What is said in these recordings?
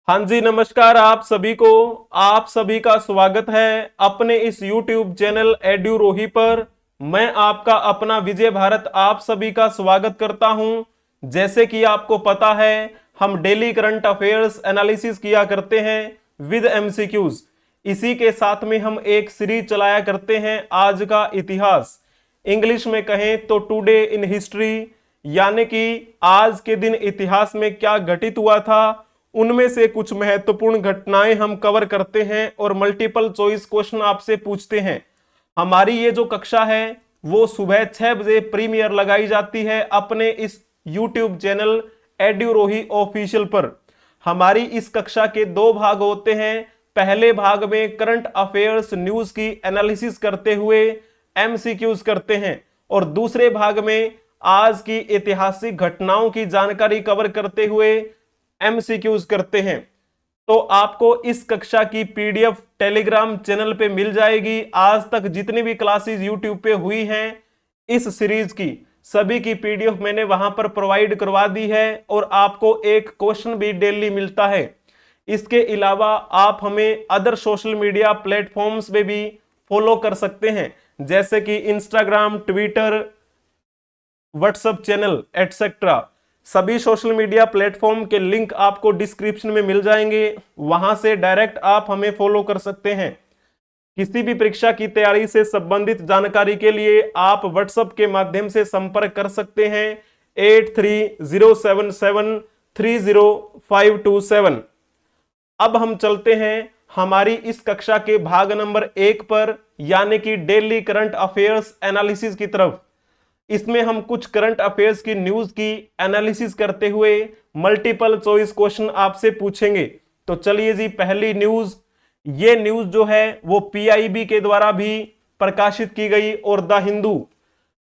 हाँ जी, नमस्कार आप सभी को। आप सभी का स्वागत है अपने इस YouTube चैनल एड्यूरोही पर। मैं आपका अपना विजय भारत आप सभी का स्वागत करता हूं। जैसे कि आपको पता है, हम डेली करंट अफेयर्स एनालिसिस किया करते हैं विद एमसीक्यूज। इसी के साथ में हम एक सीरीज चलाया करते हैं आज का इतिहास, इंग्लिश में कहें तो टुडे इन हिस्ट्री, यानी कि आज के दिन इतिहास में क्या घटित हुआ था, उनमें से कुछ महत्वपूर्ण घटनाएं हम कवर करते हैं और मल्टीपल चॉइस क्वेश्चन आपसे पूछते हैं। हमारी ये जो कक्षा है वो सुबह 6 बजे प्रीमियर लगाई जाती है अपने इस YouTube चैनल एड्यूरोही ऑफिशियल पर। हमारी इस कक्षा के दो भाग होते हैं। पहले भाग में करंट अफेयर्स न्यूज की एनालिसिस करते हुए एमसीक्यूज करते हैं और दूसरे भाग में आज की ऐतिहासिक घटनाओं की जानकारी कवर करते हुए एमसीक्यूज करते हैं। तो आपको इस कक्षा की पीडीएफ टेलीग्राम चैनल पे मिल जाएगी। आज तक जितनी भी क्लासेस यूट्यूब पे हुई हैं इस सीरीज की, सभी की पीडीएफ मैंने वहां पर प्रोवाइड करवा दी है और आपको एक क्वेश्चन भी डेली मिलता है। इसके अलावा आप हमें अदर सोशल मीडिया प्लेटफॉर्म्स पे भी फॉलो कर सकते हैं, जैसे कि Instagram, Twitter, WhatsApp channel etcetera. सभी सोशल मीडिया प्लेटफॉर्म के लिंक आपको डिस्क्रिप्शन में मिल जाएंगे, वहां से डायरेक्ट आप हमें फॉलो कर सकते हैं। किसी भी परीक्षा की तैयारी से संबंधित जानकारी के लिए आप व्हाट्सएप के माध्यम से संपर्क कर सकते हैं 8307730527। अब हम चलते हैं हमारी इस कक्षा के भाग नंबर 1 पर, यानी कि डेली करंट अफेयर्स एनालिसिस की तरफ। इसमें हम कुछ करंट अफेयर्स की न्यूज की एनालिसिस करते हुए मल्टीपल चॉइस क्वेश्चन आपसे पूछेंगे। तो चलिए जी, पहली न्यूज। ये न्यूज जो है वो पीआईबी के द्वारा भी प्रकाशित की गई और द हिंदू।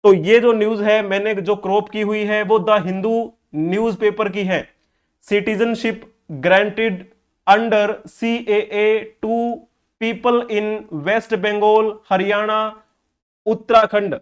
तो ये जो न्यूज है मैंने जो क्रॉप की हुई है वो द हिंदू न्यूज़पेपर की है। Citizenship granted under CAA to people in West Bengal, Haryana, Uttarakhand.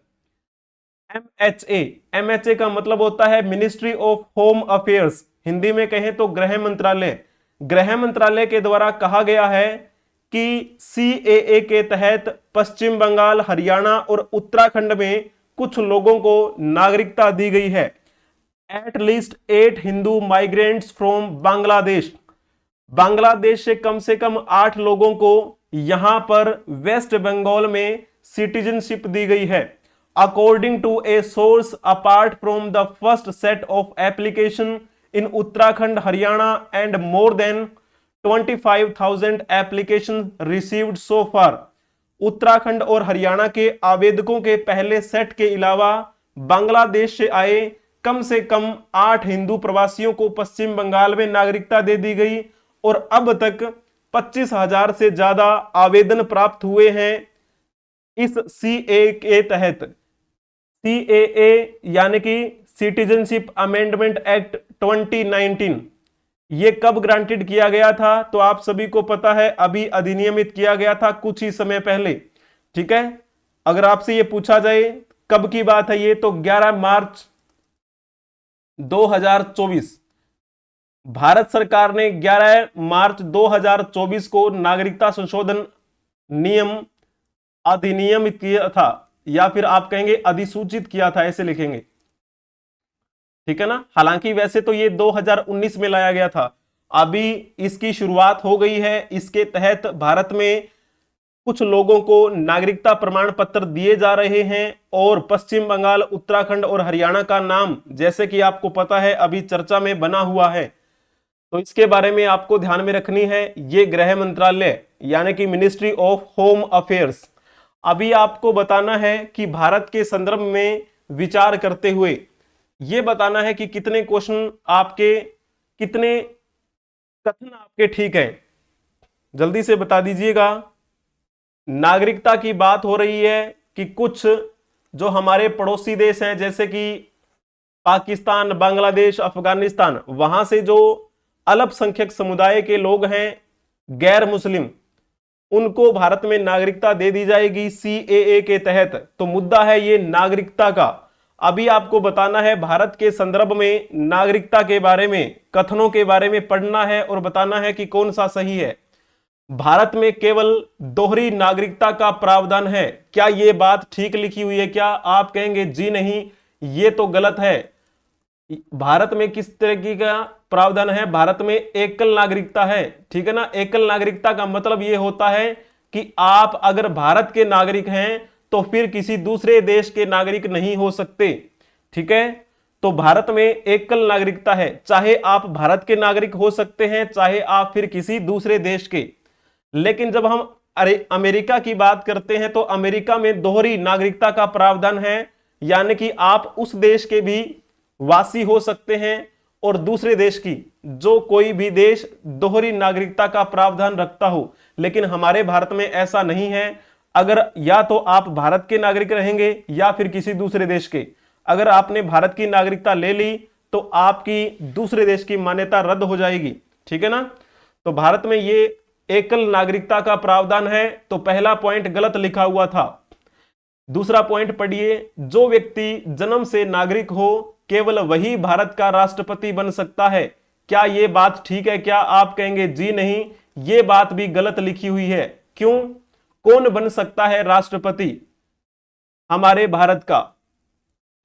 MHA, MHA का मतलब होता है ministry of home affairs, Hindi में कहें तो गृह मंत्रालय। गृह मंत्रालय के द्वारा कहा गया है कि सीएए के तहत पश्चिम बंगाल, हरियाणा और उत्तराखंड में कुछ लोगों को नागरिकता दी गई है। At least 8 Hindu migrants from Bangladesh, Bangladesh से कम 8 लोगों को यहां पर वेस्ट बंगाल में सिटीजनशिप दी गई है। According to a source, apart from the first set of application in Uttarakhand, Haryana, and more than 25,000 applications received so far, Uttarakhand और हरियाणा के आवेदकों के पहले सेट के अलावा बांग्लादेश से आए कम से कम 8 हिंदू प्रवासियों को पश्चिम बंगाल में नागरिकता दे दी गई और अब तक 25,000 से ज्यादा आवेदन प्राप्त हुए हैं इस सीए के तहत। सीएए यानी कि सिटीजनशिप अमेंडमेंट एक्ट 2019, ये कब ग्रांटेड किया गया था तो आप सभी को पता है, अभी अधिनियमित किया गया था कुछ ही समय पहले। ठीक है, अगर आपसे ये पूछा जाए कब की बात है ये, तो 11 मार्च 2024। भारत सरकार ने 11 मार्च 2024 को नागरिकता संशोधन नियम अधिनियमित किया था, या फिर आप कहेंगे अधिसूचित किया था, ऐसे लिखेंगे। ठीक है ना। हालांकि वैसे तो ये 2019 में लाया गया था, अभी इसकी शुरुआत हो गई है। इसके तहत भारत में कुछ लोगों को नागरिकता प्रमाण पत्र दिए जा रहे हैं और पश्चिम बंगाल, उत्तराखंड और हरियाणा का नाम जैसे कि आपको पता है अभी चर्चा में बना हुआ है। तो इसके बारे में आपको ध्यान में रखनी है। ये गृह मंत्रालय यानी कि मिनिस्ट्री ऑफ होम अफेयर्स। अभी आपको बताना है कि भारत के संदर्भ में विचार करते हुए यह बताना है कि कितने क्वेश्चन आपके, कितने कथन आपके ठीक है, जल्दी से बता दीजिएगा। नागरिकता की बात हो रही है कि कुछ जो हमारे पड़ोसी देश हैं जैसे कि पाकिस्तान, बांग्लादेश, अफगानिस्तान, वहां से जो अल्पसंख्यक समुदाय के लोग हैं, गैर मुस्लिम, उनको भारत में नागरिकता दे दी जाएगी सीएए के तहत। तो मुद्दा है ये नागरिकता का। अभी आपको बताना है भारत के संदर्भ में नागरिकता के बारे में, कथनों के बारे में पढ़ना है और बताना है कि कौन सा सही है। भारत में केवल दोहरी नागरिकता का प्रावधान है, क्या यह बात ठीक लिखी हुई है? क्या आप कहेंगे जी नहीं, ये तो गलत है। भारत में किस तरह का प्रावधान है? भारत में एकल नागरिकता है, ठीक है ना। एकल नागरिकता का मतलब यह होता है कि आप अगर भारत के नागरिक हैं तो फिर किसी दूसरे देश के नागरिक नहीं हो सकते, ठीक है। तो भारत में एकल नागरिकता है, चाहे आप भारत के नागरिक हो सकते हैं, चाहे आप फिर किसी दूसरे देश के। लेकिन जब हम अमेरिका की बात करते हैं तो अमेरिका में दोहरी नागरिकता का प्रावधान है, यानी कि आप उस देश के भी वासी हो सकते हैं और दूसरे देश की, जो कोई भी देश दोहरी नागरिकता का प्रावधान रखता हो। लेकिन हमारे भारत में ऐसा नहीं है। अगर या तो आप भारत के नागरिक रहेंगे या फिर किसी दूसरे देश के। अगर आपने भारत की नागरिकता ले ली तो आपकी दूसरे देश की मान्यता रद्द हो जाएगी, ठीक है ना। तो भारत में ये एकल नागरिकता का प्रावधान है, तो पहला पॉइंट गलत लिखा हुआ था। दूसरा पॉइंट पढ़िए, जो व्यक्ति जन्म से नागरिक हो केवल वही भारत का राष्ट्रपति बन सकता है। क्या यह बात ठीक है? क्या आप कहेंगे जी नहीं, यह बात भी गलत लिखी हुई है। क्यों? कौन बन सकता है राष्ट्रपति हमारे भारत का?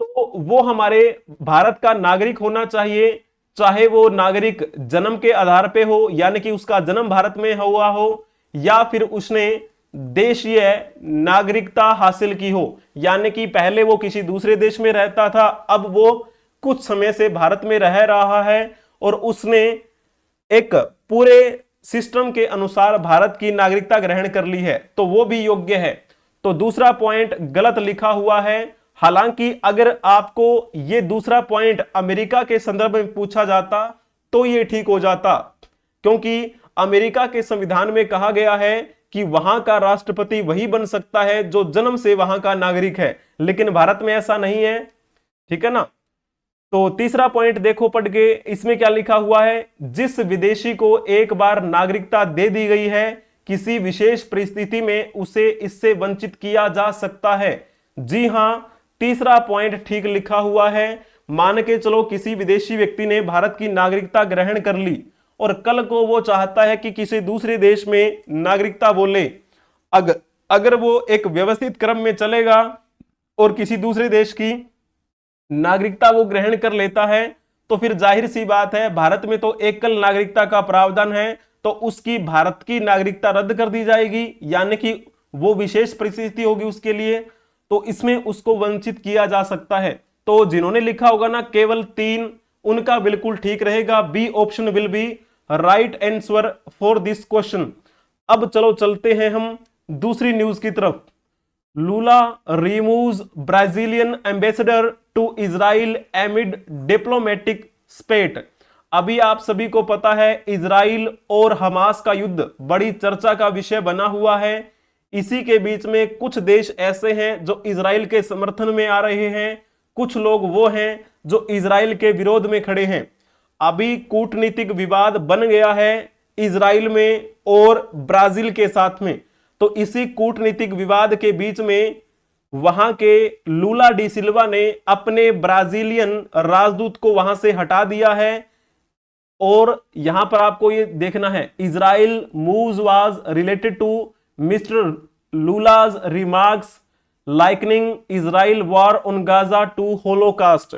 तो वो हमारे भारत का नागरिक होना चाहिए, चाहे वो नागरिक जन्म के आधार पे हो, यानी कि उसका जन्म भारत में हुआ हो, या फिर उसने देशीय नागरिकता हासिल की हो, यानी कि पहले वो किसी दूसरे देश में रहता था, अब वो कुछ समय से भारत में रह रहा है और उसने एक पूरे सिस्टम के अनुसार भारत की नागरिकता ग्रहण कर ली है, तो वो भी योग्य है। तो दूसरा पॉइंट गलत लिखा हुआ है। हालांकि अगर आपको ये दूसरा पॉइंट अमेरिका के संदर्भ में पूछा जाता तो ये ठीक हो जाता, क्योंकि अमेरिका के संविधान में कहा गया है कि वहां का राष्ट्रपति वही बन सकता है जो जन्म से वहां का नागरिक है, लेकिन भारत में ऐसा नहीं है, ठीक है ना। तो तीसरा पॉइंट देखो पढ़ के, इसमें क्या लिखा हुआ है? जिस विदेशी को एक बार नागरिकता दे दी गई है, किसी विशेष परिस्थिति में उसे इससे वंचित किया जा सकता है। जी हां, तीसरा पॉइंट ठीक लिखा हुआ है। मान के चलो किसी विदेशी व्यक्ति ने भारत की नागरिकता ग्रहण कर ली और कल को वो चाहता है कि किसी दूसरे देश में नागरिकता बोले, अगर वो एक व्यवस्थित क्रम में चलेगा और किसी दूसरे देश की नागरिकता वो ग्रहण कर लेता है, तो फिर जाहिर सी बात है भारत में तो एकल नागरिकता का प्रावधान है, तो उसकी भारत की नागरिकता रद्द कर दी जाएगी, यानी कि वो विशेष परिस्थिति होगी उसके लिए, तो इसमें उसको वंचित किया जा सकता है। तो जिन्होंने लिखा होगा ना केवल 3, उनका बिल्कुल ठीक रहेगा। B option will be right answer for this question. अब चलो चलते हैं हम दूसरी न्यूज की तरफ। Lula removes Brazilian ambassador to Israel amid diplomatic spat. अभी आप सभी को पता है इजराइल और हमास का युद्ध बड़ी चर्चा का विषय बना हुआ है। इसी के बीच में कुछ देश ऐसे हैं जो इजराइल के समर्थन में आ रहे हैं, कुछ लोग वो हैं जो इजराइल के विरोध में खड़े हैं। अभी कूटनीतिक विवाद बन गया है इजराइल में और ब्राजील के साथ में। तो इसी कूटनीतिक विवाद के बीच में वहां के लूला डी सिल्वा ने अपने ब्राजीलियन राजदूत को वहां से हटा दिया है। और यहां पर आपको ये देखना है, Israel moves was related to mister Lula's remarks likening Israel war on Gaza to Holocaust.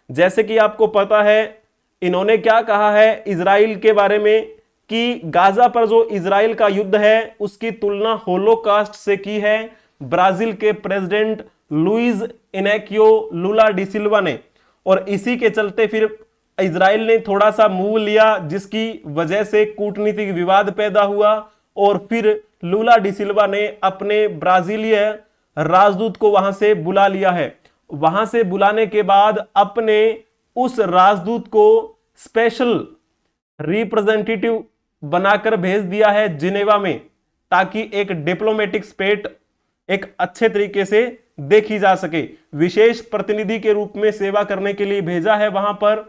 जैसे कि आपको पता है इन्होंने क्या कहा है इजराइल के बारे में कि गाजा पर जो इजराइल का युद्ध है उसकी तुलना होलोकास्ट से की है ब्राजील के प्रेसिडेंट लुइज इनेकियो लूला डी सिल्वा ने। और इसी के चलते फिर इजराइल ने थोड़ा सा मूव लिया, जिसकी वजह से कूटनीतिक विवाद पैदा हुआ और फिर लूला डी सिल्वा ने अपने ब्राजीलीय राजदूत को वहां से बुला लिया है। वहां से बुलाने के बाद अपने उस राजदूत को स्पेशल रिप्रेजेंटेटिव बनाकर भेज दिया है जिनेवा में, ताकि एक डिप्लोमेटिक स्पेट एक अच्छे तरीके से देखी जा सके। विशेष प्रतिनिधि के रूप में सेवा करने के लिए भेजा है वहां पर,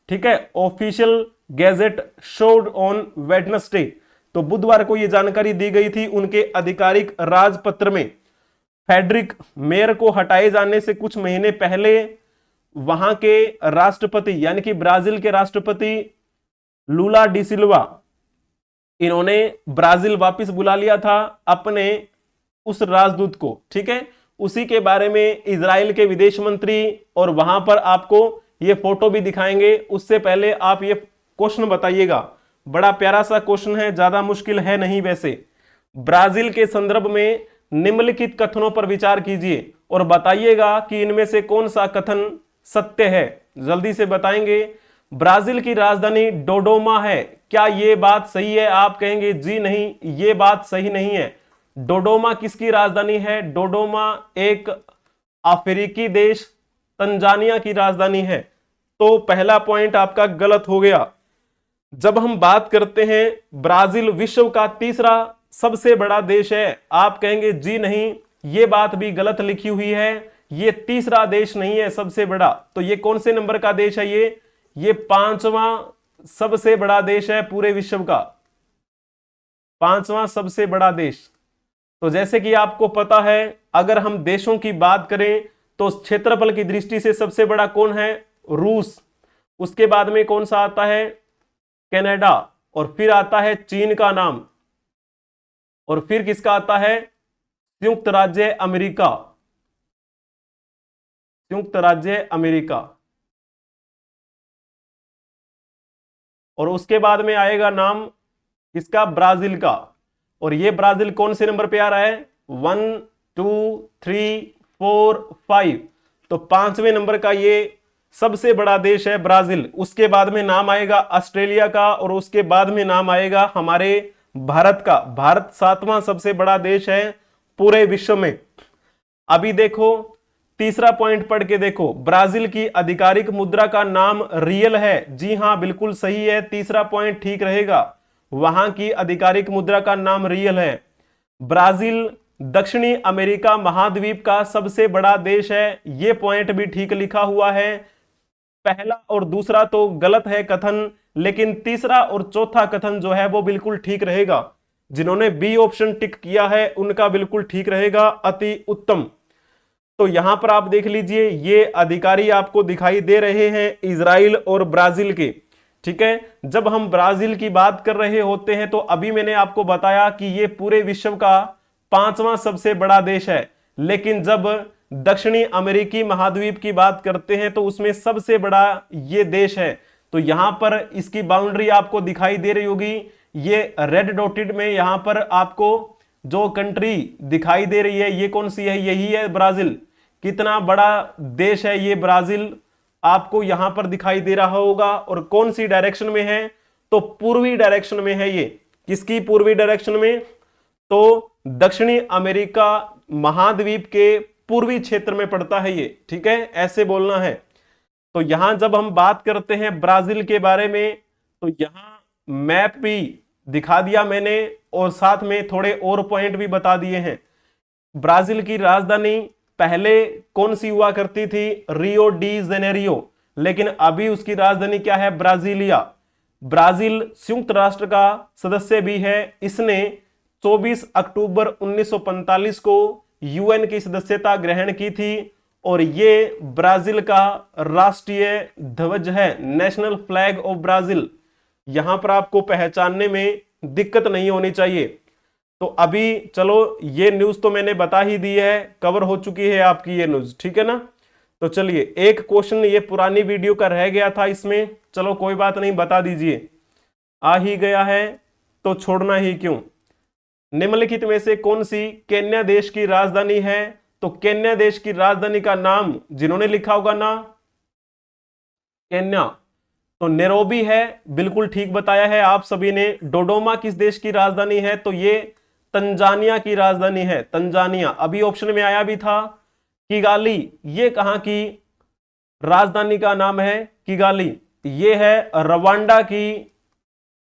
ठीक है। Official gazette showed on Wednesday, तो बुधवार को यह जानकारी दी गई थी उनके आधिकारिक राजपत्र में। फेडरिक मेयर को हटाए जाने से कुछ महीने पहले वहां के राष्ट्रपति यानी कि ब्राजील के राष्ट्रपति लूला डी सिल्वा, इन्होंने ब्राजील वापस बुला लिया था अपने उस राजदूत को, ठीक है। उसी के बारे में इजराइल के विदेश मंत्री, और वहां पर आपको ये फोटो भी दिखाएंगे। उससे पहले आप ये क्वेश्चन बताइएगा, बड़ा प्यारा सा क्वेश्चन है, ज्यादा मुश्किल है नहीं। वैसे ब्राजील के संदर्भ में निम्नलिखित कथनों पर विचार कीजिए और बताइएगा कि इनमें से कौन सा कथन सत्य है। जल्दी से बताएंगे। ब्राजील की राजधानी डोडोमा है, क्या यह बात सही है? आप कहेंगे जी नहीं, यह बात सही नहीं है। डोडोमा किसकी राजधानी है? डोडोमा एक अफ्रीकी देश तंजानिया की राजधानी है। तो पहला पॉइंट आपका गलत हो गया। जब हम बात करते हैं ब्राजील विश्व का तीसरा सबसे बड़ा देश है, आप कहेंगे जी नहीं, यह बात भी गलत लिखी हुई है, ये तीसरा देश नहीं है सबसे बड़ा। तो ये कौन से नंबर का देश है? ये पांचवां सबसे बड़ा देश है पूरे विश्व का, पांचवां सबसे बड़ा देश। तो जैसे कि आपको पता है, अगर हम देशों की बात करें तो क्षेत्रफल की दृष्टि से सबसे बड़ा कौन है? रूस। उसके बाद में कौन सा आता है? कनाडा। और फिर आता है चीन का नाम, और फिर किसका आता है? संयुक्त राज्य अमेरिका, संयुक्त राज्य अमेरिका। और उसके बाद में आएगा नाम किसका? ब्राजील का। और ये ब्राजील कौन से नंबर पे आ रहा है? 1 2 3 4 5। तो पांचवें नंबर का ये सबसे बड़ा देश है ब्राजील। उसके बाद में नाम आएगा ऑस्ट्रेलिया का, और उसके बाद में नाम आएगा हमारे भारत का। भारत सातवां सबसे बड़ा देश है पूरे विश्व में। अभी देखो तीसरा पॉइंट पढ़ के देखो, ब्राजील की आधिकारिक मुद्रा का नाम रियल है। जी हां, बिल्कुल सही है, तीसरा पॉइंट ठीक रहेगा। वहां की आधिकारिक मुद्रा का नाम रियल है। ब्राजील दक्षिणी अमेरिका महाद्वीप का सबसे बड़ा देश है, यह पॉइंट भी ठीक लिखा हुआ है। पहला और दूसरा तो गलत है कथन, लेकिन तीसरा और चौथा कथन जो है वो बिल्कुल ठीक रहेगा। जिन्होंने बी ऑप्शन टिक किया है उनका बिल्कुल ठीक रहेगा, अति उत्तम। तो यहां पर आप देख लीजिए, ये अधिकारी आपको दिखाई दे रहे हैं इजराइल और ब्राजील के, ठीक है। जब हम ब्राजील की बात कर रहे होते हैं तो अभी मैंने आपको बताया कि ये पूरे विश्व का पांचवां सबसे बड़ा देश है, लेकिन जब दक्षिणी अमेरिकी महाद्वीप की बात करते हैं तो उसमें सबसे बड़ा ये देश है। तो यहां पर इसकी बाउंड्री आपको दिखाई दे रही होगी, ये रेड डॉटेड में यहां पर आपको जो कंट्री दिखाई दे रही है ये कौन सी है? यही है ब्राजील। कितना बड़ा देश है ये ब्राजील, आपको यहां पर दिखाई दे रहा होगा। और कौन सी डायरेक्शन में है? तो पूर्वी डायरेक्शन में है ये। किसकी पूर्वी डायरेक्शन में? तो दक्षिणी अमेरिका महाद्वीप के पूर्वी क्षेत्र में पड़ता है ये, ठीक है, ऐसे बोलना है। तो यहां जब हम बात करते हैं ब्राजील के बारे में तो यहां मैप भी दिखा दिया मैंने, और साथ में थोड़े और पॉइंट भी बता दिए हैं। ब्राजील की राजधानी पहले कौन सी हुआ करती थी? रियो डी जेनेरियो, लेकिन अभी उसकी राजधानी क्या है? ब्राजीलिया। ब्राजील संयुक्त राष्ट्र का सदस्य भी है। इसने 24 अक्टूबर 1945 को यूएन की सदस्यता ग्रहण की थी, और ये ब्राजील का राष्ट्रीय ध्वज है, नेशनल फ्लैग ऑफ ब्राजील। यहां पर आपको पहचानने में दिक्कत नहीं होनी चाहिए। तो अभी चलो, ये न्यूज तो मैंने बता ही दी है, कवर हो चुकी है आपकी ये न्यूज, ठीक है ना। तो चलिए, एक क्वेश्चन ये पुरानी वीडियो का रह गया था इसमें, चलो कोई बात नहीं, बता दीजिए। आ ही गया है तो छोड़ना ही क्यों। निम्नलिखित में से कौन सी केन्या देश की राजधानी है? तो केन्या देश की राजधानी का नाम जिन्होंने लिखा होगा ना, केन्या, तो नैरोबी है, बिल्कुल ठीक बताया है आप सभी ने। डोडोमा किस देश की राजधानी है? तो ये तंजानिया की राजधानी है, तंजानिया। अभी ऑप्शन में आया भी था किगाली, ये कहां की राजधानी का नाम है? किगाली, ये है रवांडा की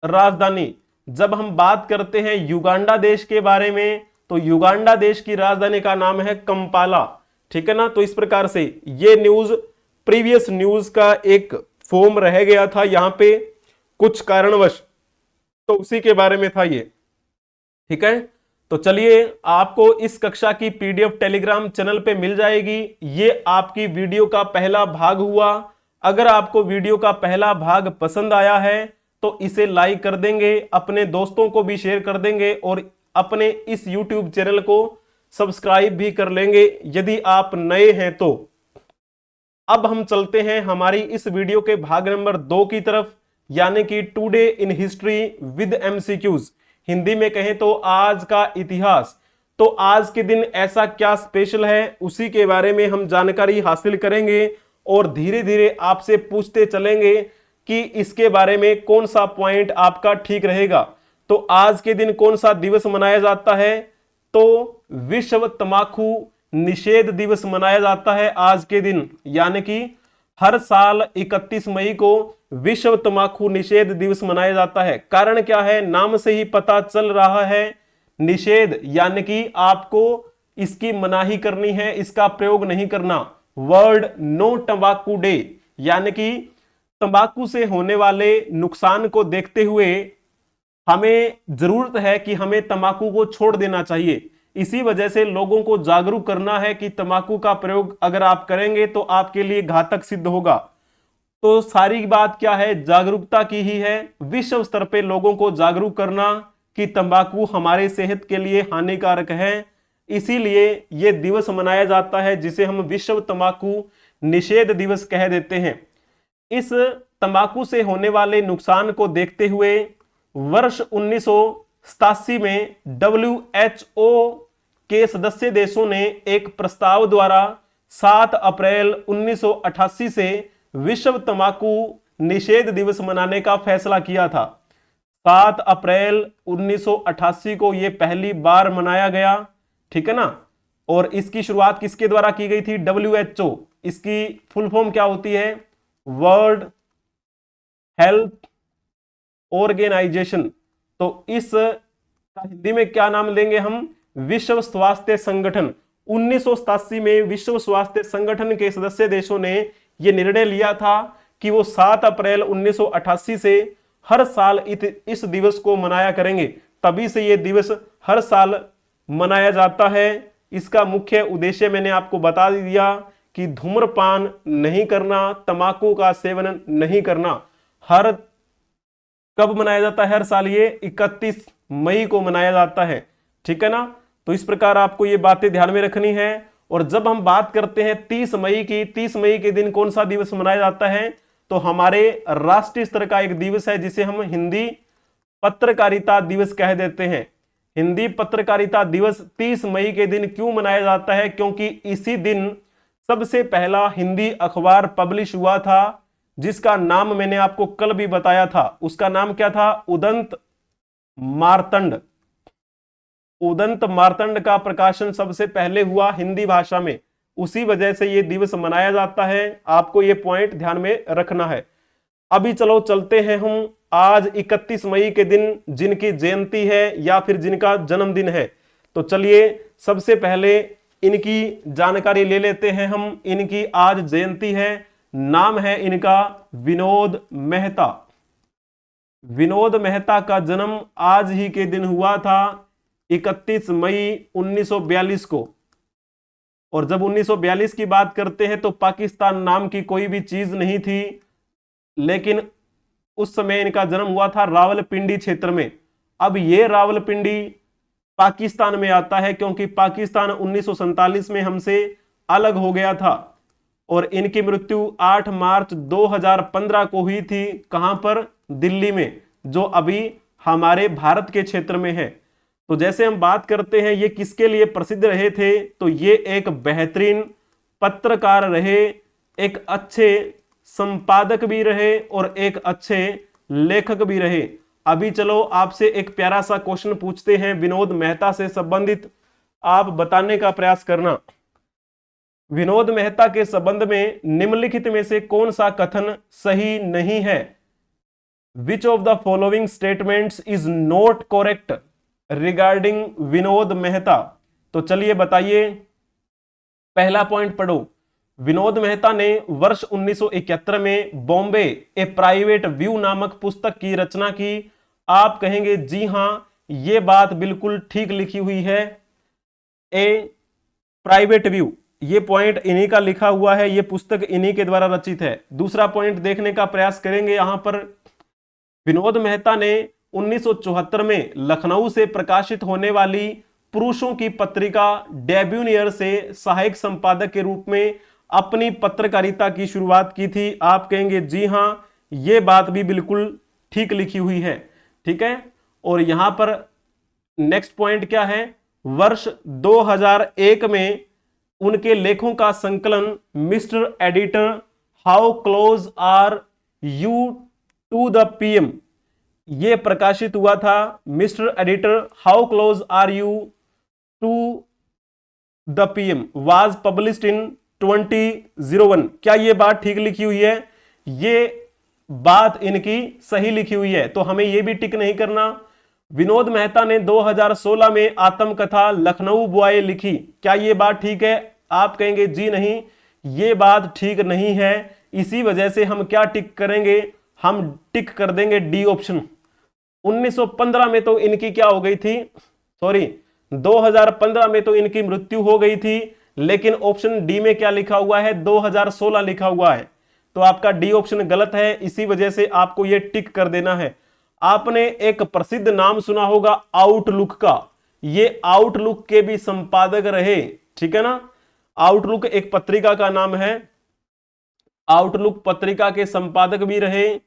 राजधानी। जब हम बात करते हैं युगांडा देश के बारे में तो युगांडा देश की राजधानी का नाम है कंपाला, ठीक है ना। तो इस प्रकार से ये न्यूज प्रीवियस न्यूज का एक फॉर्म रह गया था यहां पे कुछ कारणवश, तो उसी के बारे में था ये, ठीक है। तो चलिए, आपको इस कक्षा की पीडीएफ टेलीग्राम चैनल पे मिल जाएगी। ये आपकी वीडियो का पहला भाग हुआ। अगर आपको वीडियो का पहला भाग पसंद आया है तो इसे लाइक कर देंगे, अपने दोस्तों को भी शेयर कर देंगे और अपने इस यूट्यूब चैनल को सब्सक्राइब भी कर लेंगे यदि आप नए हैं तो। अब हम चलते हैं हमारी इस वीडियो के भाग नंबर 2 की तरफ, यानी कि today in history with MCQs. Hindi में कहें तो आज का इतिहास। तो आज के दिन ऐसा क्या स्पेशल है, उसी के बारे में हम जानकारी हासिल करेंगे और धीरे धीरे आपसे पूछते चलेंगे कि इसके बारे में कौन सा पॉइंट आपका ठीक रहेगा। तो आज के दिन कौन सा दिवस मनाया जाता है? तो विश्व तंबाकू निषेध दिवस मनाया जाता है आज के दिन, यानी कि हर साल 31 मई को विश्व तंबाकू निषेध दिवस मनाया जाता है। कारण क्या है? नाम से ही पता चल रहा है, निषेध यानी कि आपको इसकी मनाही करनी है, इसका प्रयोग नहीं करना। वर्ल्ड नो तंबाकू डे, यानी कि तंबाकू से होने वाले नुकसान को देखते हुए हमें जरूरत है कि हमें तंबाकू को छोड़ देना चाहिए। इसी वजह से लोगों को जागरूक करना है कि तंबाकू का प्रयोग अगर आप करेंगे तो आपके लिए घातक सिद्ध होगा। तो सारी बात क्या है? जागरूकता की ही है। विश्व स्तर पे लोगों को जागरूक करना कि तंबाकू हमारे सेहत के लिए हानिकारक है। इसीलिए यह दिवस मनाया जाता है जिसे हम विश्व तंबाकू निषेध दिवस कह देते हैं। इस तंबाकू से होने वाले नुकसान को देखते हुए वर्ष 1987 में WHO के सदस्य देशों ने एक प्रस्ताव द्वारा 7 अप्रैल 1988 से विश्व तंबाकू निषेध दिवस मनाने का फैसला किया था। 7 अप्रैल 1988 को यह पहली बार मनाया गया, ठीक है ना। और इसकी शुरुआत किसके द्वारा की गई थी? WHO। इसकी फुल फॉर्म क्या होती है? World health organisation. तो इस का हिंदी में क्या नाम लेंगे हम? विश्व स्वास्थ्य संगठन। 1987 में विश्व स्वास्थ्य संगठन के सदस्य देशों ने यह निर्णय लिया था कि वो 7 अप्रैल 1988 से हर साल इस दिवस को मनाया करेंगे। तभी से यह दिवस हर साल मनाया जाता है। इसका मुख्य उद्देश्य मैंने आपको बता दिया कि धूम्रपान नहीं करना, तंबाकू का सेवन नहीं करना। हर कब मनाया जाता है? हर साल ये 31 मई को मनाया जाता है, ठीक है ना। तो इस प्रकार आपको ये बातें ध्यान में रखनी है। और जब हम बात करते हैं 30 मई की, 30 मई के दिन कौन सा दिवस मनाया जाता है? तो हमारे राष्ट्रीय स्तर का एक दिवस है जिसे हम हिंदी पत्रकारिता दिवस कह देते हैं। हिंदी पत्रकारिता दिवस 30 मई के दिन क्यों मनाया जाता है? क्योंकि इसी दिन सबसे पहला हिंदी अखबार पब्लिश हुआ था, जिसका नाम मैंने आपको कल भी बताया था। उसका नाम क्या था? उदंत मार्तंड। उदंत मार्तंड का प्रकाशन सबसे पहले हुआ हिंदी भाषा में। उसी वजह से यह दिवस मनाया जाता है। आपको यह पॉइंट ध्यान में रखना है। अभी चलो चलते हैं हम आज 31 मई के दिन जिनकी जयंती है या फिर जिनका जन्मदिन है। तो चलिए सबसे पहले इनकी जानकारी ले लेते हैं हम। इनकी आज जयंती है। नाम है इनका विनोद मेहता। विनोद मेहता का जन्म आज ही के दिन हुआ था, 31 मई 1942 को। और जब 1942 की बात करते हैं तो पाकिस्तान नाम की कोई भी चीज नहीं थी, लेकिन उस समय इनका जन्म हुआ था रावलपिंडी क्षेत्र में। अब यह रावलपिंडी पाकिस्तान में आता है क्योंकि पाकिस्तान 1947 में हमसे अलग हो गया था। और इनकी मृत्यु 8 मार्च 2015 को हुई थी। कहां पर? दिल्ली में, जो अभी हमारे भारत के क्षेत्र में है। तो जैसे हम बात करते हैं ये किसके लिए प्रसिद्ध रहे थे, तो ये एक बेहतरीन पत्रकार रहे, एक अच्छे संपादक भी रहे और एक अच्छे लेखक भी रहे। अभी चलो आपसे एक प्यारा सा क्वेश्चन पूछते हैं विनोद मेहता से संबंधित, आप बताने का प्रयास करना। विनोद मेहता के संबंध में निम्नलिखित में से कौन सा कथन सही नहीं है? Which of the following statements is not correct regarding Vinod Mehta? तो चलिए बताइए। पहला पॉइंट पढ़ो। विनोद मेहता ने वर्ष 1971 में बॉम्बे ए प्राइवेट व्यू नामक पुस्तक की रचना की। आप कहेंगे जी हां, ये बात बिल्कुल ठीक लिखी हुई है। ए प्राइवेट व्यू, ये पॉइंट इन्हीं का लिखा हुआ है, ये पुस्तक इन्हीं के द्वारा रचित है। दूसरा पॉइंट देखने का प्रयास करेंगे यहां पर। विनोद मेहता ने 1974 में लखनऊ से प्रकाशित होने वाली पुरुषों की पत्रिका डेब्यूनियर से सहायक संपादक के रूप में अपनी पत्रकारिता की शुरुआत की थी। आप कहेंगे जी हां, ये बात भी बिल्कुल ठीक लिखी हुई है। ठीक है, और यहां पर नेक्स्ट पॉइंट क्या है, वर्ष 2001 में उनके लेखों का संकलन mister editor how close are you to the PM, ये प्रकाशित हुआ था। Mister editor how close are you to the PM was published in 2001। क्या ये बात ठीक लिखी हुई है? ये बात इनकी सही लिखी हुई है, तो हमें यह भी टिक नहीं करना। विनोद मेहता ने 2016 में आत्मकथा लखनऊ बॉय लिखी, क्या ये बात ठीक है? आप कहेंगे जी नहीं, ये बात ठीक नहीं है। इसी वजह से हम क्या टिक करेंगे, हम टिक कर देंगे डी ऑप्शन। 1915 में तो इनकी क्या हो गई थी, सॉरी 2015 में तो इनकी मृत्यु हो गई थी, लेकिन ऑप्शन डी में क्या लिखा हुआ है, 2016 लिखा हुआ है, तो आपका डी ऑप्शन गलत है। इसी वजह से आपको यह टिक कर देना है। आपने एक प्रसिद्ध नाम सुना होगा आउटलुक का, ये आउटलुक के भी संपादक रहे, ठीक है ना। आउटलुक एक पत्रिका का नाम है, आउटलुक पत्रिका के संपादक भी रहे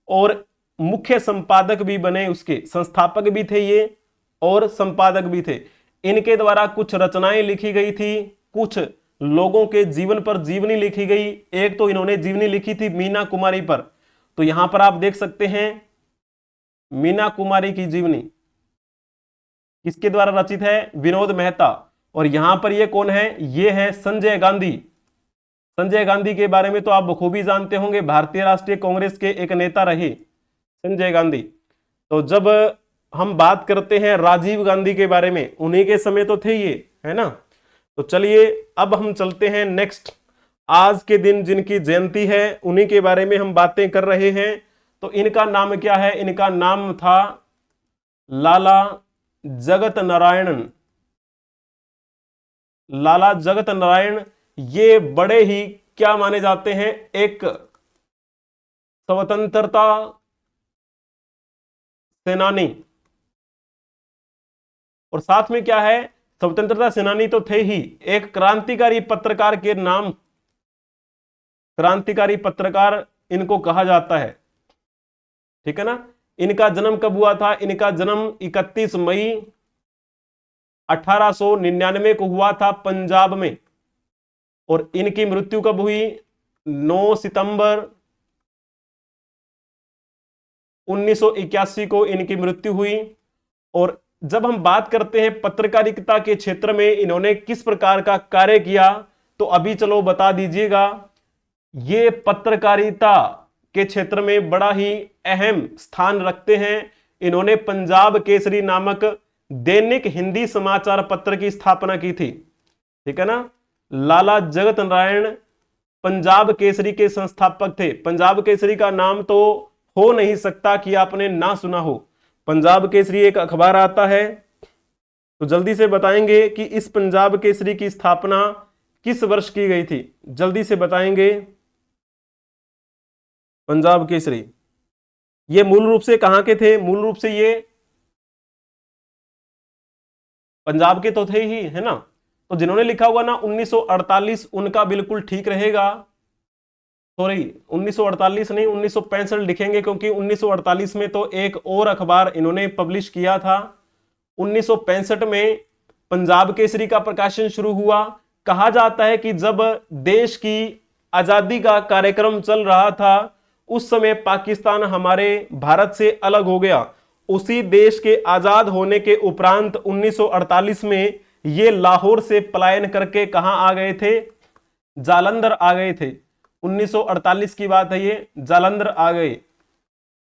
और मुख्य संपादक भी बने, उसके संस्थापक भी थे ये और संपादक भी थे। इनके द्वारा कुछ रचनाएं लिखी गई थी, कुछ लोगों के जीवन पर जीवनी लिखी गई। एक तो इन्होंने जीवनी लिखी थी मीना कुमारी पर, तो यहां पर आप देख सकते हैं मीना कुमारी की जीवनी किसके द्वारा रचित है, विनोद मेहता। और यहां पर ये कौन है, ये है संजय गांधी। संजय गांधी के बारे में तो आप बखूबी जानते होंगे, भारतीय राष्ट्रीय कांग्रेस के एक नेता रहे संजय गांधी। तो जब हम बात करते हैं राजीव गांधी के बारे में, उन्हीं के समय तो थे ये, है ना। तो चलिए अब हम चलते हैं नेक्स्ट, आज के दिन जिनकी जयंती है उन्हीं के बारे में हम बातें कर रहे हैं। तो इनका नाम क्या है, इनका नाम था लाला जगत नारायणन। लाला जगत नारायण ये बड़े ही क्या माने जाते हैं, एक स्वतंत्रता सेनानी, और साथ में क्या है, स्वतंत्रता सेनानी तो थे ही, एक क्रांतिकारी पत्रकार के नाम, क्रांतिकारी पत्रकार इनको कहा जाता है, ठीक है ना। इनका जन्म कब हुआ था, इनका जन्म 31 मई 1899 को हुआ था पंजाब में, और इनकी मृत्यु कब हुई, 9 सितंबर 1981 को इनकी मृत्यु हुई। और जब हम बात करते हैं पत्रकारिता के क्षेत्र में इन्होंने किस प्रकार का कार्य किया, तो अभी चलो बता दीजिएगा। ये पत्रकारिता के क्षेत्र में बड़ा ही अहम स्थान रखते हैं। इन्होंने पंजाब केसरी नामक दैनिक हिंदी समाचार पत्र की स्थापना की थी, ठीक है ना। लाला जगत नारायण पंजाब केसरी के संस्थापक थे। पंजाब केसरी का नाम तो हो नहीं सकता कि आपने ना सुना हो। पंजाब केसरी एक अखबार आता है, तो जल्दी से बताएंगे कि इस पंजाब केसरी की स्थापना किस वर्ष की गई थी, जल्दी से बताएंगे। पंजाब केसरी ये मूल रूप से कहां के थे, मूल रूप से ये पंजाब के तो थे ही, है ना। तो जिन्होंने लिखा हुआ ना 1948, उनका बिल्कुल ठीक रहेगा। सॉरी 1948 नहीं, 1965 लिखेंगे, क्योंकि 1948 में तो एक और अखबार इन्होंने पब्लिश किया था। 1965 में पंजाब केसरी का प्रकाशन शुरू हुआ। कहा जाता है कि जब देश की आजादी का कार्यक्रम चल रहा था, उस समय पाकिस्तान हमारे भारत से अलग हो गया। उसी देश के आजाद होने के उपरांत 1948 में ये लाहौर से पलायन करके कहां आ गए थे, जालंधर आ गए थे। 1948 की बात है, ये जालंधर आ गए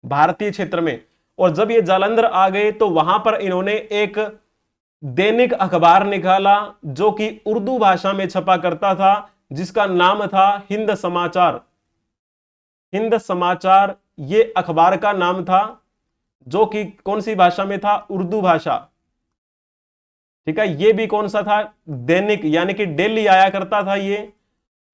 भारतीय क्षेत्र में। और जब ये जालंधर आ गए तो वहां पर इन्होंने एक दैनिक अखबार निकाला जो कि उर्दू भाषा में छपा करता था, जिसका नाम था हिंद समाचार। हिंद समाचार ये अखबार का नाम था। जो कि कौन सी भाषा में था, उर्दू भाषा। ठीक है, ये भी कौन सा था, दैनिक यानी कि डेली आया करता था ये।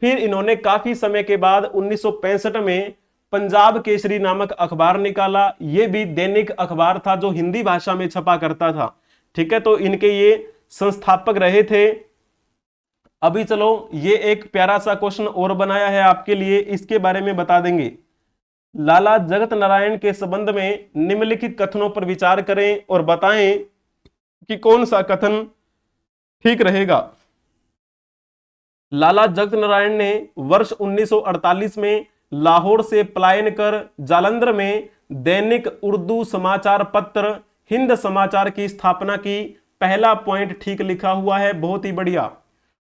फिर इन्होंने काफी समय के बाद 1965 में पंजाब केसरी नामक अखबार निकाला। ये भी दैनिक अखबार था जो हिंदी भाषा में छपा करता था। ठीक है, तो इनके ये संस्थापक रहे थे। अभी चलो ये एक प्यारा सा क्वेश्चन और बनाया है आपके लिए, इसके बारे में बता देंगे। लाला जगत नारायण के संबंध में निम्नलिखित कथनों पर विचार करें और बताएं कि कौन सा कथन ठीक रहेगा। लाला जगत नारायण ने वर्ष 1948 में लाहौर से पलायन कर जालंधर में दैनिक उर्दू समाचार पत्र हिंद समाचार की स्थापना की। पहला पॉइंट ठीक लिखा हुआ है, बहुत ही बढ़िया।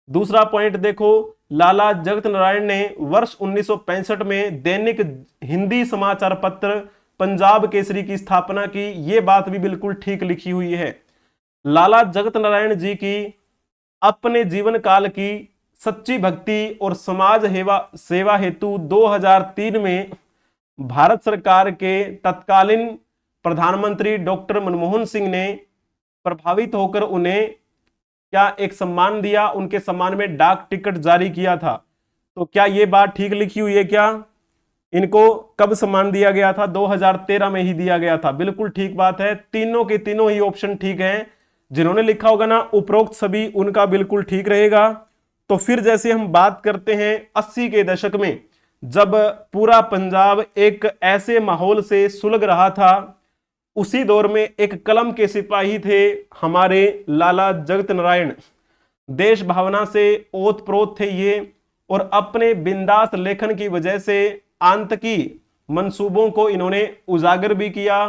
दूसरा पॉइंट देखो, लाला जगत नारायण ने वर्ष 1965 में दैनिक हिंदी समाचार पत्र पंजाब केसरी की स्थापना की। यह बात भी बिल्कुल ठीक लिखी हुई है। लाला जगत नारायण जी की अपने जीवन काल की सच्ची भक्ति और समाज सेवा हेतु 2003 में भारत सरकार के तत्कालीन प्रधानमंत्री डॉक्टर मनमोहन सिंह ने प्रभावित होकर उन्हें क्या एक सम्मान दिया, उनके सम्मान में डाक टिकट जारी किया था। तो क्या यह बात ठीक लिखी हुई है क्या? इनको कब सम्मान दिया गया था? 2013 में ही दिया गया था। बिल्कुल ठीक बात है, तीनों के तीनों ही ऑप्शन ठीक हैं। जिन्होंने लिखा होगा ना उपरोक्त सभी, उनका बिल्कुल ठीक रहेगा। तो फिर जैसे हम बात करते हैं 80 के दशक में, जब पूरा पंजाब एक ऐसे माहौल से सुलग रहा था, उसी दौर में एक कलम के सिपाही थे हमारे लाला जगत नारायण। देश भावना से ओतप्रोत थे ये, और अपने बिंदास लेखन की वजह से आतंकी मंसूबों को इन्होंने उजागर भी किया,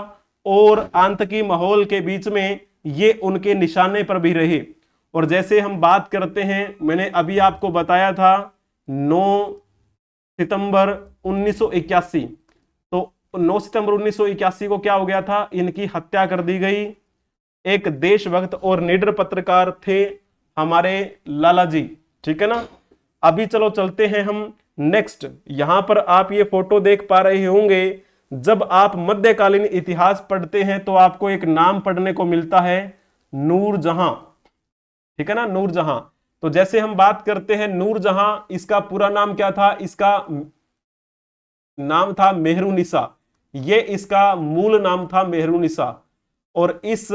और आतंकी माहौल के बीच में ये उनके निशाने पर भी रहे। और जैसे हम बात करते हैं, मैंने अभी आपको बताया था 9 सितंबर 1981, तो 9 सितंबर 1981 को क्या हो गया था, इनकी हत्या कर दी गई। एक देशभक्त और निडर पत्रकार थे हमारे लाला जी। ठीक है ना। अभी चलो चलते हैं हम नेक्स्ट। यहां पर आप ये फोटो देख पा रहे होंगे। जब आप मध्यकालीन इतिहास पढ़ते हैं तो आपको एक नाम पढ़ने को मिलता है, नूरजहां। ठीक है ना, नूरजहां। तो जैसे हम बात करते हैं नूरजहां, इसका पूरा नाम क्या था? इसका नाम था मेहरुनिसा। ये इसका मूल नाम था मेहरुनिसा। और इस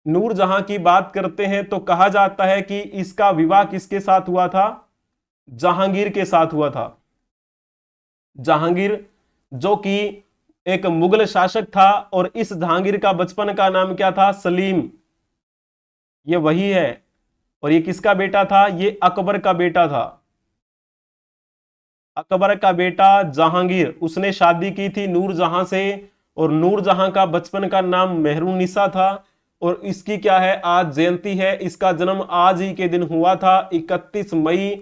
नूरजहां की बात करते हैं तो कहा जाता है कि इसका विवाह किसके साथ हुआ था? जहांगीर के साथ हुआ था। जहांगीर जो कि एक मुगल शासक था, और इस जहांगीर का बचपन का नाम क्या था? सलीम। ये वही है। और ये किसका बेटा था? ये अकबर का बेटा था। अकबर का बेटा जहांगीर, उसने शादी की थी नूरजहां से, और नूरजहां का बचपन का नाम मेहरुनिसा था। और इसकी क्या है, आज जयंती है। इसका जन्म आज ही के दिन हुआ था, 31 मई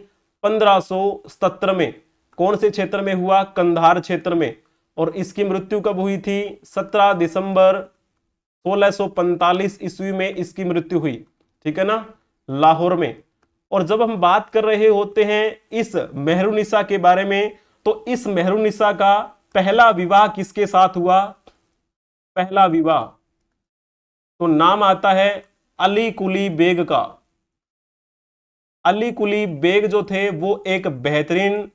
1577 में। कौन से क्षेत्र में हुआ? कंधार क्षेत्र में। और इसकी मृत्यु कब हुई थी? 17 दिसंबर 1645 ईस्वी में इसकी मृत्यु हुई। ठीक है ना, लाहौर में। और जब हम बात कर रहे होते हैं इस मेहरुनिसा के बारे में, तो इस मेहरुनिसा का पहला विवाह किसके साथ हुआ? पहला विवाह तो नाम आता है अली कुली बेग का। अली कुली बेग जो थे वो एक बेहतरीन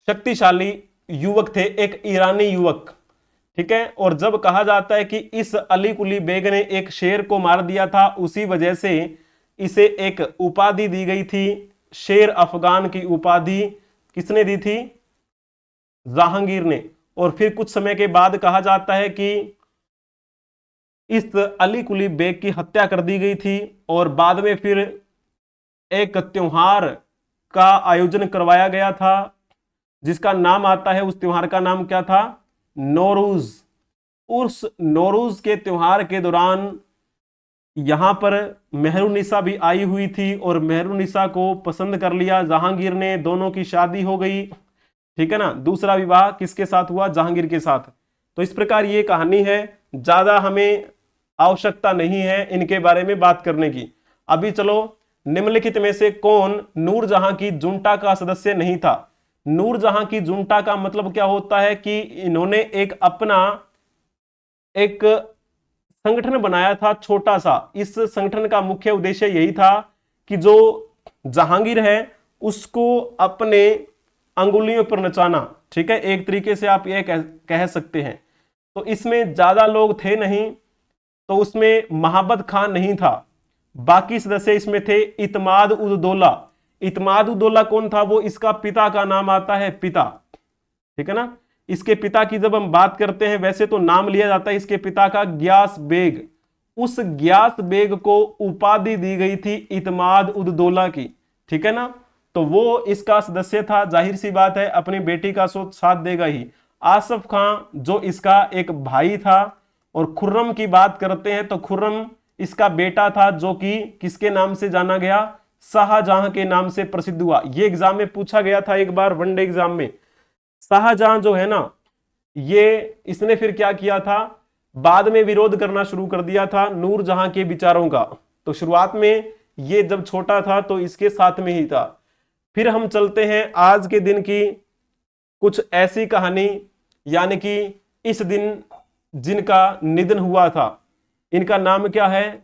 शक्तिशाली युवक थे, एक ईरानी युवक। ठीक है। और जब कहा जाता है कि इस अली कुली बेग ने एक शेर को मार दिया था, उसी वजह से इसे एक उपाधि दी गई थी, शेर अफगान की उपाधि। किसने दी थी? जहांगीर ने। और फिर कुछ समय के बाद कहा जाता है कि इस अली कुली बेग की हत्या कर दी गई थी, और बाद में फिर एक त्योहार का आयोजन करवाया गया था, जिसका नाम आता है, उस त्योहार का नाम क्या था? नौरूज। उस नौरूज के त्योहार के दौरान यहां पर मेहरुनिसा भी आई हुई थी, और मेहरुनिसा को पसंद कर लिया जहांगीर ने। दोनों की शादी हो गई। ठीक है ना। दूसरा विवाह किसके साथ हुआ? जहांगीर के साथ। तो इस प्रकार ये कहानी है, ज्यादा हमें आवश्यकता नहीं है इनके बारे में बात करने की। अभी चलो, निम्नलिखित में से कौन नूरजहां की जुंटा का सदस्य नहीं था? नूरजहां की जुंटा का मतलब क्या होता है कि इन्होंने एक अपना एक संगठन बनाया था छोटा सा। इस संगठन का मुख्य उद्देश्य यही था कि जो जहांगीर है उसको अपने अंगुलियों पर नचाना। ठीक है, एक तरीके से आप यह कह सकते हैं। तो इसमें ज्यादा लोग थे नहीं, तो उसमें महाबत खान नहीं था, बाकी सदस्य इसमें थे। इतमाद उद दौला, इतमाद उद दौला कौन था? वो इसका पिता का नाम आता है, पिता। ठीक है ना, इसके पिता की जब हम बात करते हैं, वैसे तो नाम लिया जाता है इसके पिता का ग्यास बेग। उस ग्यास बेग को उपाधि दी गई थी इतमाद उद दौला की। ठीक है ना, तो वो इसका सदस्य था। जाहिर सी बात है अपनी बेटी का साथ देगा ही। आसफ खां जो इसका एक भाई था। और खुर्रम की बात करते हैं तो खुर्रम इसका बेटा था, जो कि किसके नाम से जाना गया? शाहजहां के नाम से प्रसिद्ध हुआ। ये एग्जाम में पूछा गया था एक बार, वनडे एग्जाम में। शाहजहां जो है ना, ये इसने फिर क्या किया था? बाद में विरोध करना शुरू कर दिया था नूरजहां के विचारों का। तो शुरुआत में ये जब छोटा था तो इसके साथ में ही था। फिर हम चलते हैं आज के दिन की कुछ ऐसी कहानी, यानी कि इस दिन जिनका निधन हुआ था। इनका नाम क्या है?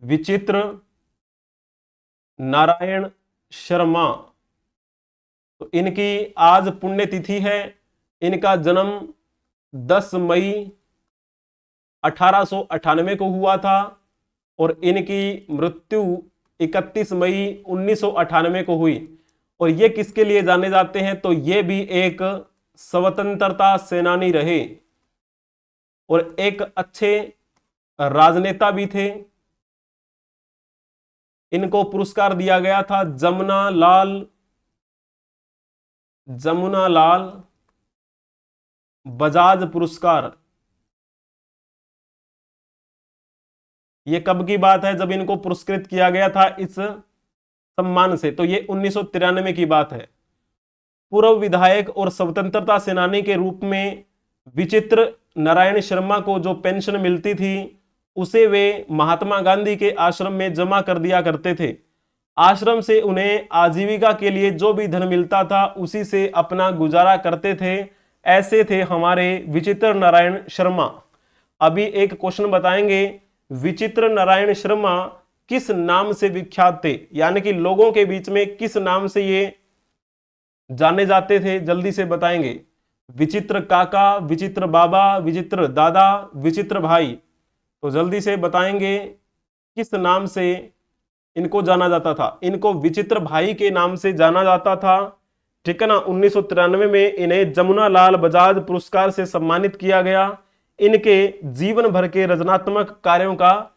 विचित्र नारायण शर्मा। तो इनकी आज पुण्यतिथि है। इनका जन्म 10 मई 1898 को हुआ था और इनकी मृत्यु 31 मई 1998 को हुई। और ये किसके लिए जाने जाते हैं? तो ये भी एक स्वतंत्रता सेनानी रहे और एक अच्छे राजनेता भी थे। इनको पुरस्कार दिया गया था जमुना लाल बजाज पुरस्कार। यह कब की बात है? जब इनको पुरस्कृत किया गया था इस सम्मान से, तो ये 1993 की बात है। पूर्व विधायक और स्वतंत्रता सेनानी के रूप में विचित्र नारायण शर्मा को जो पेंशन मिलती थी उसे वे महात्मा गांधी के आश्रम में जमा कर दिया करते थे। आश्रम से उन्हें आजीविका के लिए जो भी धन मिलता था उसी से अपना गुजारा करते थे। ऐसे थे हमारे विचित्र नारायण शर्मा। अभी एक क्वेश्चन बताएंगे, विचित्र नारायण शर्मा किस नाम से विख्यात थे? यानी कि लोगों के बीच में किस नाम से ये जाने जाते थे? जल्दी से बताएंगे। विचित्र काका, विचित्र बाबा, विचित्र दादा, विचित्र भाई। तो जल्दी से बताएंगे किस नाम से इनको जाना जाता था? इनको विचित्र भाई के नाम से जाना जाता था। ठीक है ना। 1993 में इन्हें जमुना लाल बजाज पुरस्कार से सम्मानित किया गया, इनके जीवन भर के रचनात्मक कार्यों का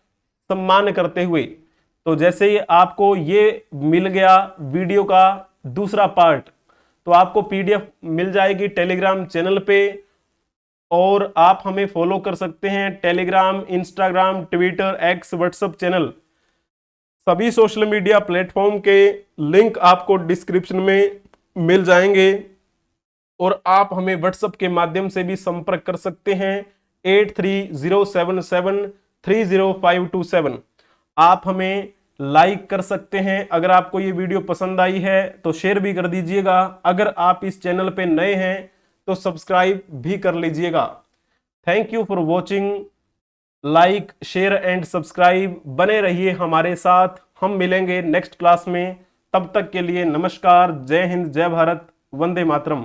सम्मान करते हुए। तो जैसे ही आपको ये मिल गया वीडियो का दूसरा पार्ट, तो आपको पीडीएफ मिल जाएगी टेलीग्राम चैनल पे, और आप हमें फॉलो कर सकते हैं Telegram, Instagram, Twitter, x, WhatsApp channel. सभी सोशल मीडिया प्लेटफॉर्म के लिंक आपको डिस्क्रिप्शन में मिल जाएंगे, और आप हमें व्हाट्सएप के माध्यम से भी संपर्क कर सकते हैं 8307730527। आप हमें लाइक कर सकते हैं। अगर आपको ये वीडियो पसंद आई है तो शेयर भी कर दीजिएगा। अगर आप इस चैनल पे नए हैं तो सब्सक्राइब भी कर लीजिएगा। Thank you for watching. Like, share and subscribe. बने रहिए हमारे साथ। हम मिलेंगे नेक्स्ट क्लास में। तब तक के लिए नमस्कार। जय हिंद, जय भारत, वंदे मातरम।